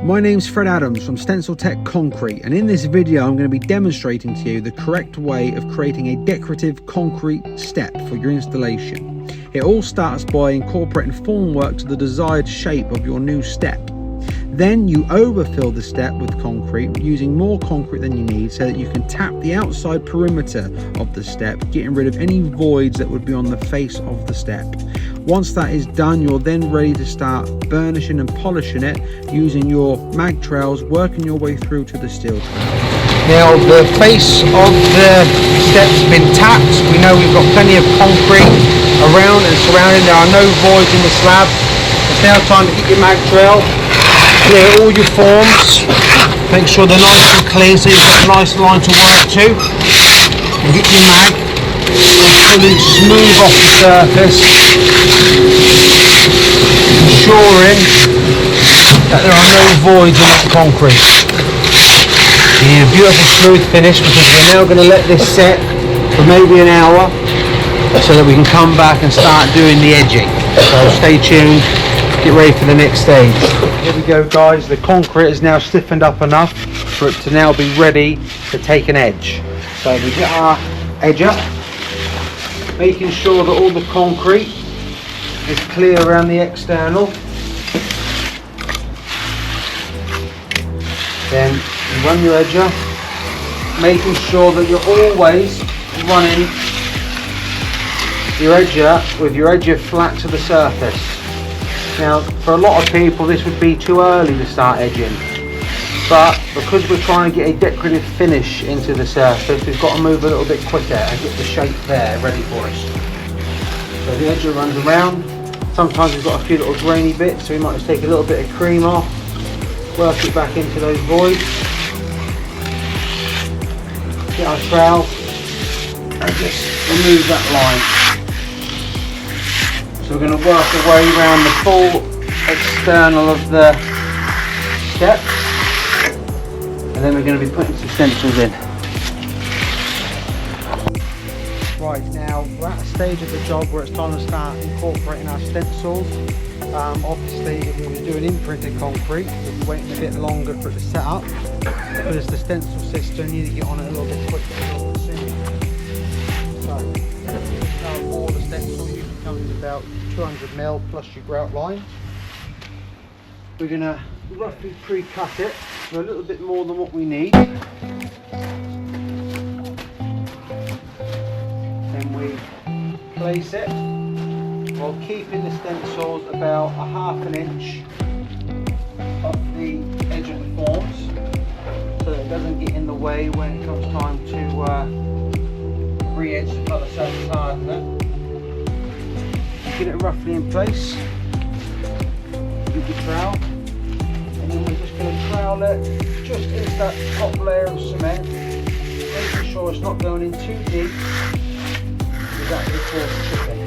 My name's Fred Adams from Stencil-Tech Concrete, and in this video I'm going to be demonstrating to you the correct way of creating a decorative concrete step for your installation. It all starts by incorporating formwork to the desired shape of your new step. Then you overfill the step with concrete, using more concrete than you need so that you can tap the outside perimeter of the step, getting rid of any voids that would be on the face of the step. Once that is done, you're then ready to start burnishing and polishing it using your mag trails, working your way through to the steel tray. Now the face of the step's been tapped. We know we've got plenty of concrete around and surrounding. There are no voids in the slab. It's now time to get your mag trail, clear all your forms, make sure they're nice and clean so you've got a nice line to work to, and get your mag fully smooth off the surface, ensuring that there are no voids in that concrete. You need a beautiful smooth finish because we're now going to let this set for maybe an hour so that we can come back and start doing the edging. So stay tuned, get ready for the next stage. Here we go guys, the concrete is now stiffened up enough for it to now be ready to take an edge. So we get our edger, making sure that all the concrete is clear around the external. Then you run your edger, making sure that you're always running your edger with your edger flat to the surface. Now for a lot of people this would be too early to start edging, but because we're trying to get a decorative finish into the surface, we've got to move a little bit quicker and get the shape there ready for us. So the edger runs around. Sometimes we've got a few little grainy bits, so we might just take a little bit of cream off, work it back into those voids, get our trowel and just remove that line. So we're going to work our way around the full external of the step, and then we're going to be putting some stencils in. Right, now we're at a stage of the job where it's time to start incorporating our stencils. Obviously if we were doing imprinted concrete, we'd be waiting a bit longer for it to set up. Because it's the stencil system, you need to get on it a little bit quicker, a little bit sooner. So our board of stencil usually comes about 200mm plus your grout line. We're going to roughly pre-cut it for a little bit more than what we need. Then we place it while keeping the stencils about a ½ inch off the edge of the forms so that it doesn't get in the way when it comes time to re-edge the colour surface hardener. Get it roughly in place with your trowel, and then we're just going to trowel it just into that top layer of cement, making sure it's not going in too deep without the force chipping.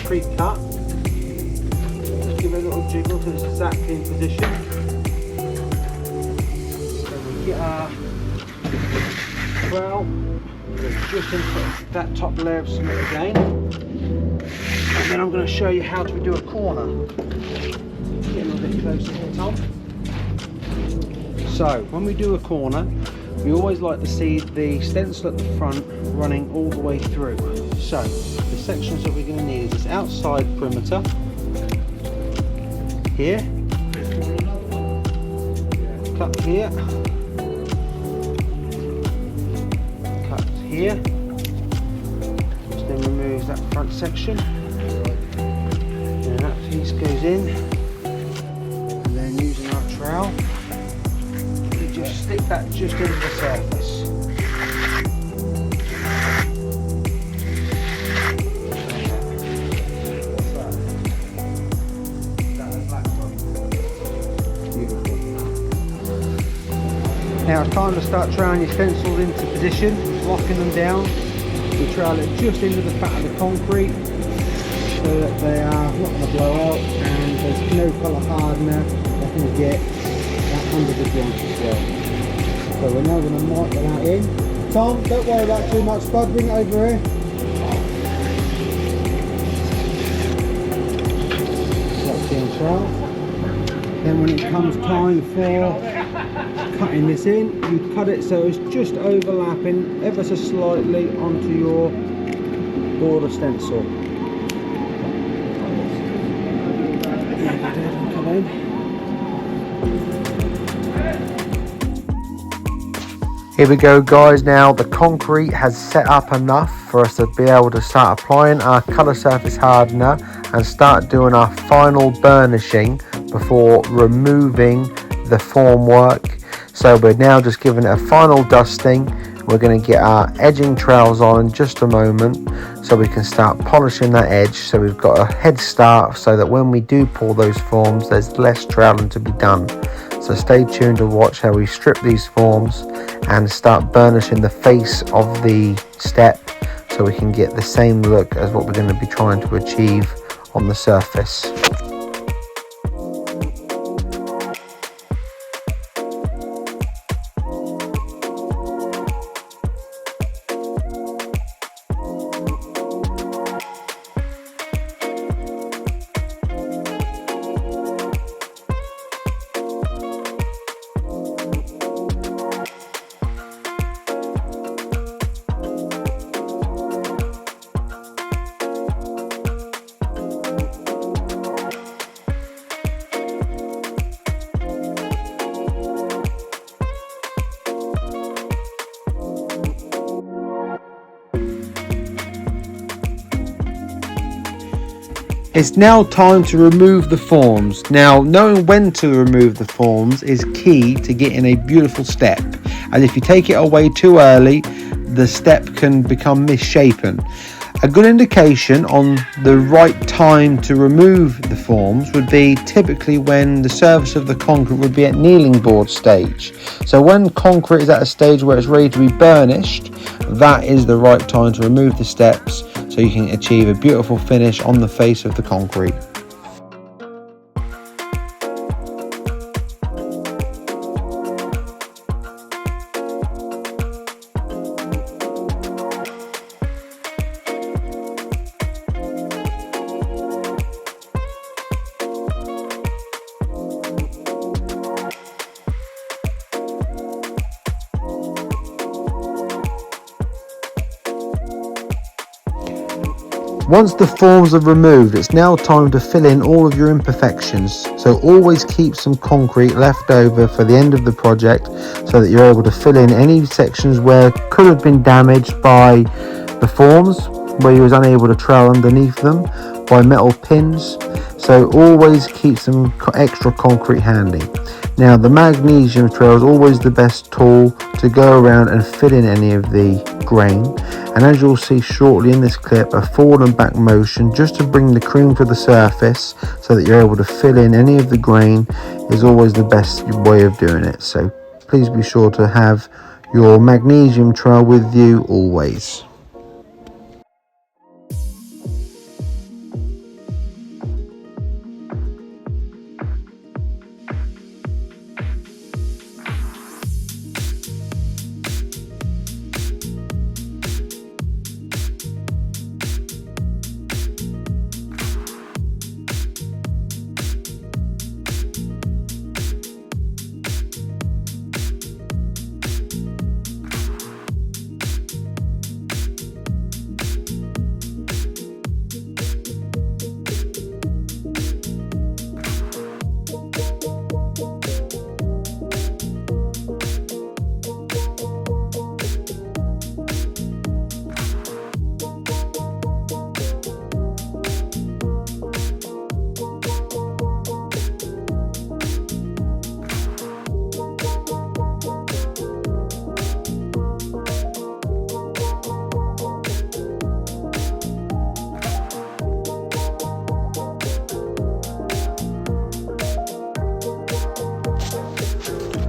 Pre-cut, just give it a little jiggle till it's exactly in position. Then we get our trowel, just into that top layer of cement again, and then I'm going to show you how to do a corner. Get a little bit closer here, Tom. So when we do a corner, we always like to see the stencil at the front running all the way through. So the sections that we're going to need is this outside perimeter here, cut here, cut here, which then removes that front section, and that piece goes in, and then using our trowel we just stick that just into the surface. Beautiful. Now it's time to start troweling your stencils into position, locking them down. We trowel it just into the fat of the concrete so that they are not going to blow out, and there's no colour hardener that can get that under the joint as well. So we're now going to miter that in. Tom, don't worry about too much, bud, bring it over here. That's the trowel. Then when it comes time for cutting this in, you cut it so it's just overlapping ever so slightly onto your border stencil. Come in. Here we go guys, now the concrete has set up enough for us to be able to start applying our colour surface hardener and start doing our final burnishing before removing the formwork. So we're now just giving it a final dusting. We're going to get our edging trowels on in just a moment so we can start polishing that edge, so we've got a head start so that when we do pour those forms there's less troweling to be done. So stay tuned to watch how we strip these forms and start burnishing the face of the step so we can get the same look as what we're going to be trying to achieve on the surface. It's now time to remove the forms. Now, knowing when to remove the forms is key to getting a beautiful step, and if you take it away too early, the step can become misshapen. A good indication on the right time to remove the forms would be typically when the surface of the concrete would be at kneeling board stage. So when concrete is at a stage where it's ready to be burnished, that is the right time to remove the steps so you can achieve a beautiful finish on the face of the concrete. Once the forms are removed, it's now time to fill in all of your imperfections. So always keep some concrete left over for the end of the project so that you're able to fill in any sections where could have been damaged by the forms, where you was unable to trowel underneath them, by metal pins. So always keep some extra concrete handy. Now the magnesium trowel is always the best tool to go around and fill in any of the grain, and as you'll see shortly in this clip, a forward and back motion just to bring the cream to the surface so that you're able to fill in any of the grain is always the best way of doing it. So please be sure to have your magnesium trowel with you always.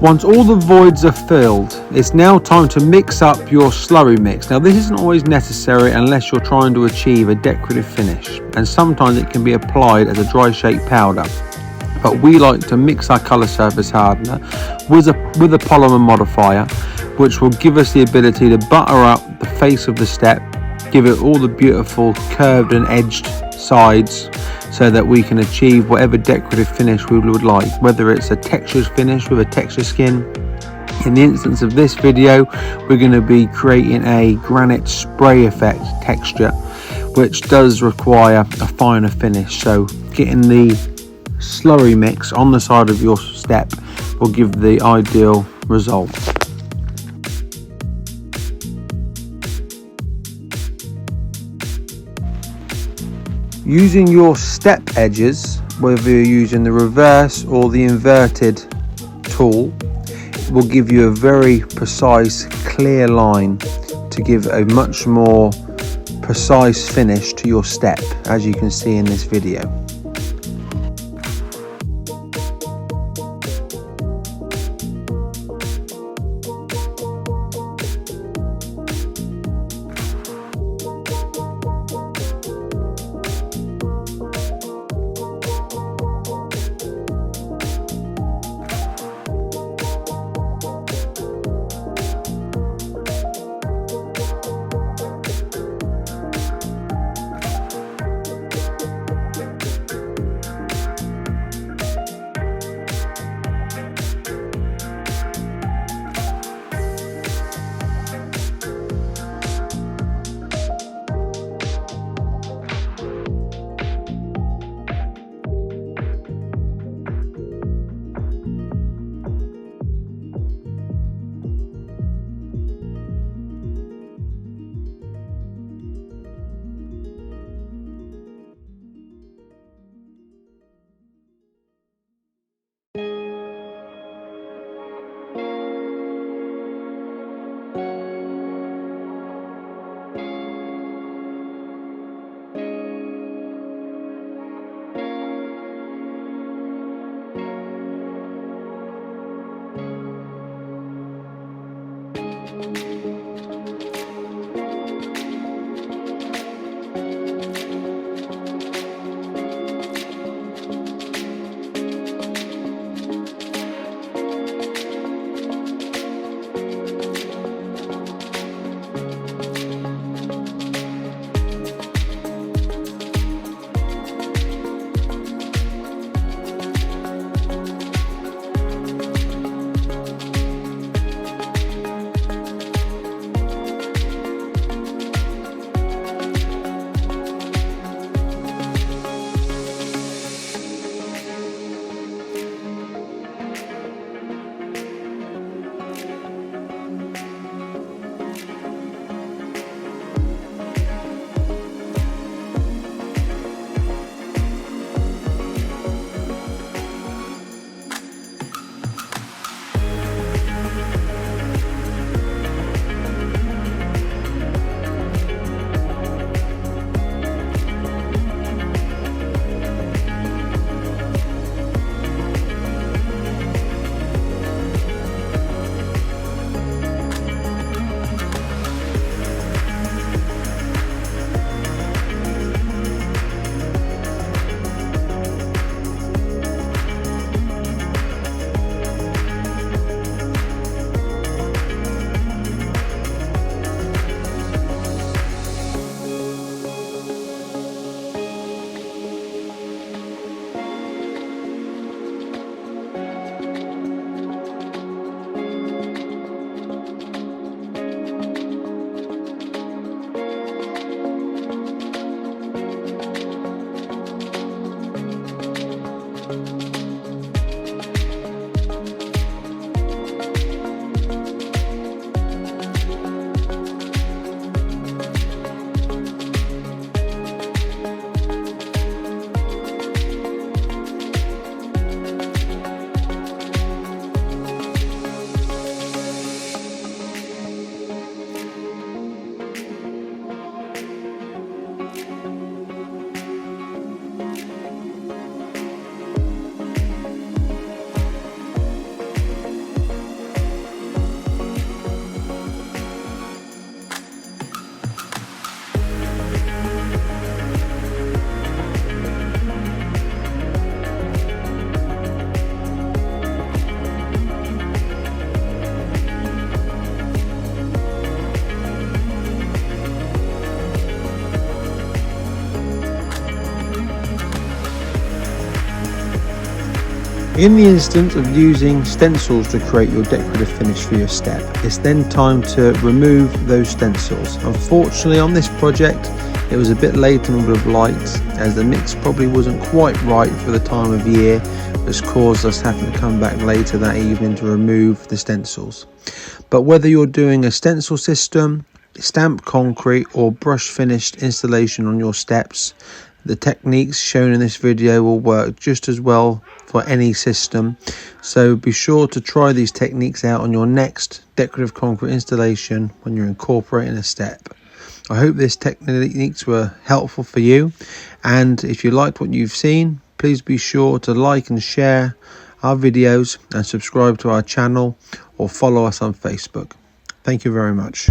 Once all the voids are filled, it's now time to mix up your slurry mix. Now this isn't always necessary unless you're trying to achieve a decorative finish, and sometimes it can be applied as a dry shake powder. But we like to mix our colour surface hardener with a polymer modifier, which will give us the ability to butter up the face of the step, give it all the beautiful curved and edged sides, so that we can achieve whatever decorative finish we would like, whether it's a textured finish with a texture skin. In the instance of this video, we're going to be creating a granite spray effect texture, which does require a finer finish. So getting the slurry mix on the side of your step will give the ideal result. Using your step edges, whether you're using the reverse or the inverted tool, will give you a very precise, clear line to give a much more precise finish to your step, as you can see in this video. In the instance of using stencils to create your decorative finish for your step, it's then time to remove those stencils. Unfortunately on this project it was a bit later than we would have liked, as the mix probably wasn't quite right for the time of year, which caused us having to come back later that evening to remove the stencils. But whether you're doing a stencil system, stamped concrete or brush finished installation on your steps, the techniques shown in this video will work just as well for any system, so be sure to try these techniques out on your next decorative concrete installation when you're incorporating a step. I hope these techniques were helpful for you, and if you liked what you've seen, please be sure to like and share our videos and subscribe to our channel or follow us on Facebook. Thank you very much.